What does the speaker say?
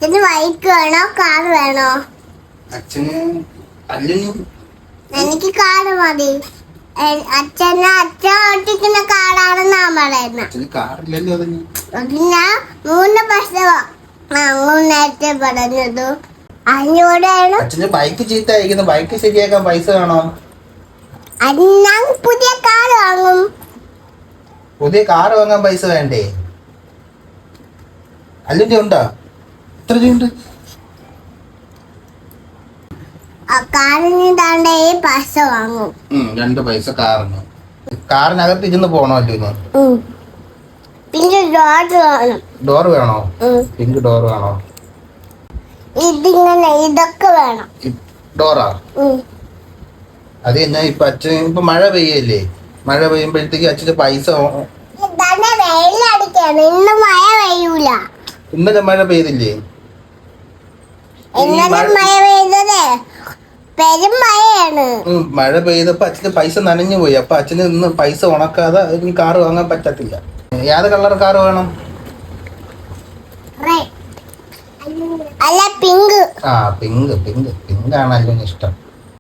അച്ഛന് ബൈക്ക് വേണോ കാർ വേണോ? അച്ഛന് അല്ലിനും എനിക്ക് കാർ മതി. അച്ഛൻ ഓട്ടിക്കുന്ന കാറാണെന്നാ പറയുന്നത്. അച്ഛന് കാറില്ലല്ലോ. പിന്നെ 3 ബസ് വാങ്ങും നേരത്തെ പറഞ്ഞത്. അതിനോടാണ് അച്ഛന് ബൈക്ക് ചീത്തയിരിക്കുന്നു. ബൈക്ക് ശരിയാക്കാൻ പൈസ വേണോ? ഞാൻ പുതിയ കാർ വാങ്ങും. പുതിയ കാർ വാങ്ങാൻ പൈസ വേണ്ടേ? അല്ലിന്റെ ഉണ്ടോ? എത്ര രൂപയുണ്ട്? കാറിന് താണ്ടേ പൈസ വാങ്ങും. 2 പൈസ കാറിന്. കാറിനകത്ത് ഇരുന്ന് പോണോ അല്ലിന്? പിന്നെ ഡോർ വേണം. ഡോർ വേണോ? പിങ്ക് ഡോർ വേണോ? ഇതിങ്ങനെ ഇതൊക്കെ വേണം. ഡോറാ? അത് തന്നെ. ഇപ്പൊ അച്ഛൻ ഇപ്പൊ മഴ പെയ്യല്ലേ? മഴ പെയ്യുമ്പോഴത്തേക്ക് അച്ഛന് പൈസ. വെയിലടിക്കാണ്. ഇന്ന് മഴ പെയ്യൂല. ഇന്നലെ മഴ പെയ്തില്ലേ? ഇന്നലെ മഴ പെയ്തതേ പെരും മഴയാണ്. മഴ പെയ്തപ്പോ അച്ഛന് പൈസ നനഞ്ഞു പോയി. അപ്പൊ അച്ഛന് ഇന്ന് പൈസ ഉണക്കാതെ കാറ് വാങ്ങാൻ പറ്റത്തില്ല. ഏത് കളർ കാറ് വേണം? അല്ല പിങ്ക്. പിങ്ക്. പിങ്ക് ആണല്ലോ ഇഷ്ടം.